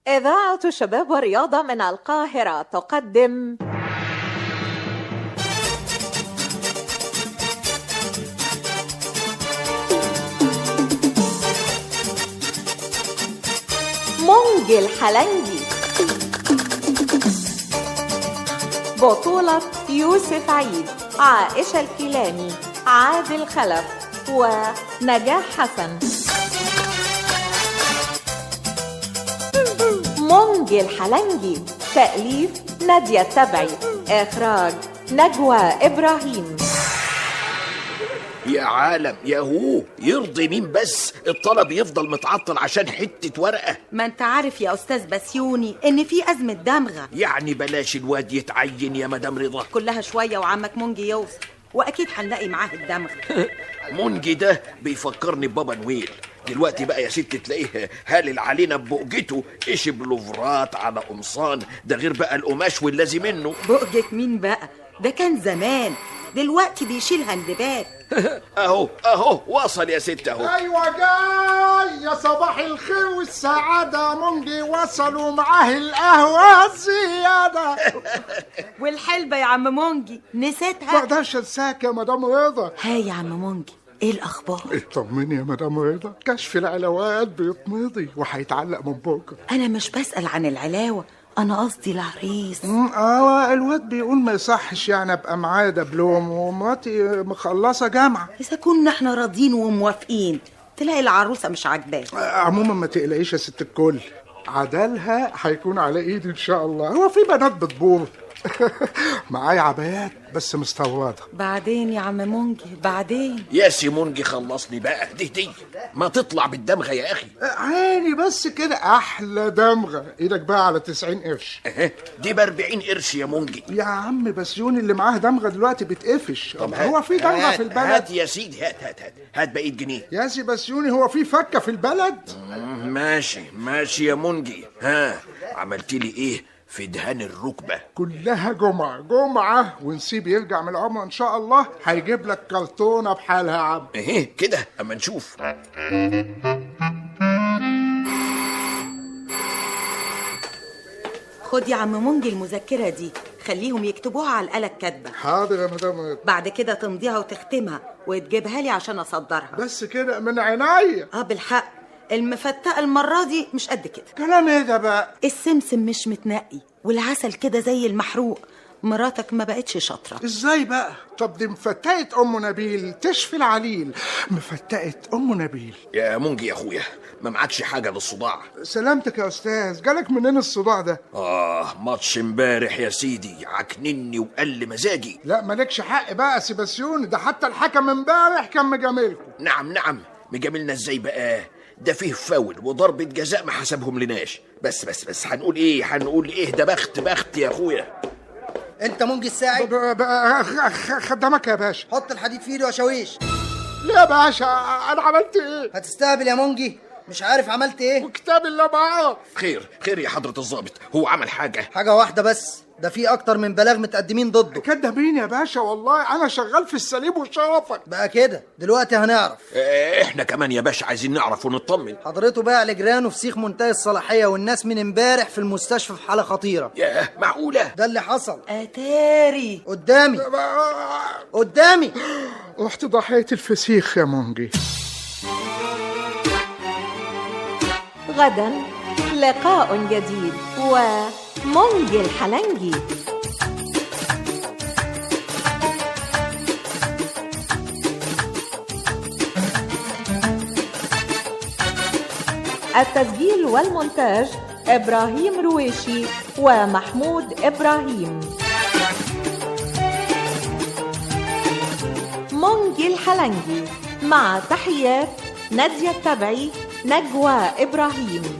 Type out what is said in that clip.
إذاعة شباب ورياضة من القاهرة تقدم مونجي الحلنجي، بطولة يوسف عيد، عائشة الكيلاني، عادل خلف ونجاح حسن. مونجي الحلنجي، تأليف نادية التبعي، إخراج نجوى إبراهيم. يا عالم يا هو، يرضي مين بس الطلب يفضل متعطل عشان حتة ورقة؟ ما انت عارف يا أستاذ بسيوني إن في أزمة دمغة. يعني بلاش الواد يتعين يا مدام رضا، كلها شوية وعمك مونجي يوصل وأكيد هنلاقي معاه الدمغة. مونجي ده بيفكرني ببابا نويل. دلوقتي بقى يا ست تلاقيه هالل علينا ببقجته، ايش بلوفرات على قمصان، ده غير بقى القماش واللازم منه. بقجة مين بقى؟ ده كان زمان، دلوقتي بيشيل هندبات. اهو وصل يا ست اهو. ايوه جاي، يا صباح الخير والسعاده. مونجي وصلوا معاه القهوه الزياده. والحلبة يا عم مونجي نسيتها؟ ما اقدرش انساك يا مدام رضا. هاي يا عم مونجي، ايه الاخبار؟ اطمني يا مدام رضا، كشف العلاوات بيتمضي وهيتعلق من بكره. انا مش بسأل عن العلاوه، انا قصدي العريس. الواد بيقول ما يصحش يعني ابقى معاه دبلوم ومراتي مخلصه جامعه. اذا كنا احنا راضيين وموافقين تلاقي العروسه مش عاجباك. عموما ما تقلقيش يا ست الكل، عدالها هيكون على ايدي ان شاء الله. هو في بنات بتبور. معايا عبايات بس مستورده. بعدين يا عم مونجي بعدين. يا سي مونجي خلصني بقى، دي ما تطلع بالدمغه يا اخي. عيني بس كده، احلى دمغه. ايدك بقى على 90 قرش. دي ب40 قرش يا مونجي. يا عم بسيوني اللي معاه دمغه دلوقتي بتقفش. طب هو في دمغه في البلد؟ هات يا سيدي، هات بقية جنيه. يا سي بسيوني هو في فكه في البلد؟ ماشي يا مونجي. عملت لي ايه في دهان الركبة؟ كلها جمعة ونسيب يرجع من العمرة ان شاء الله هيجيب لك كرتونة بحالها يا عم. كده اما نشوف. خد يا عم مونجي المذكرة دي، خليهم يكتبوها على الآلة الكاتبة. حاضر يا مدام. بعد كده تمضيها وتختمها وتجيبها لي عشان أصدرها. بس كده من عينيا. بالحق، المفتقة المرة دي مش قد كده. كلام ايه ده بقى؟ السمسم مش متنقي والعسل كده زي المحروق. مراتك ما بقتش شاطرة. ازاي بقى؟ طب دي مفتقة ام نبيل تشفي العليل. مفتقة ام نبيل. يا مونجي يا اخويا، ما معكش حاجة للصداع؟ سلامتك يا استاذ، جالك منين الصداع ده؟ ماتش امبارح يا سيدي عكنني وقل مزاجي. لا مالكش حق بقى سيباسيوني، ده حتى الحكم امبارح كان مجاملكم. نعم، مجاملنا ازاي بقى؟ ده فيه فاول وضربة جزاء ما حسبهم لناش. بس هنقول ايه ده بخت يا اخويا. انت مونجي الساعي؟ خدامك يا باشا. حط الحديد في ايده يا شاويش. ليه يا باشا؟ انا عملت ايه؟ هتستهبل يا مونجي، مش عارف عملت ايه؟ وكتاب الله معاك. خير يا حضرة الضابط، هو عمل حاجة واحدة بس، ده في اكتر من بلاغ متقدمين ضده. كدابين يا باشا، والله انا شغال في السليم وشرفك. بقى كده دلوقتي هنعرف. احنا كمان يا باشا عايزين نعرف ونطمن. حضرته باع لجيرانه في سيخ منتهي الصلاحية، والناس من امبارح في المستشفى في حالة خطيرة. ياه، معقولة؟ ده اللي حصل اتاري قدامي. رحت ضحية الفسيخ يا مونجي. غدا لقاء جديد ومونجي الحلنجي. التسجيل والمونتاج إبراهيم رويشي ومحمود إبراهيم. مونجي الحلنجي، مع تحيات نادية التبعي، نجوى إبراهيم.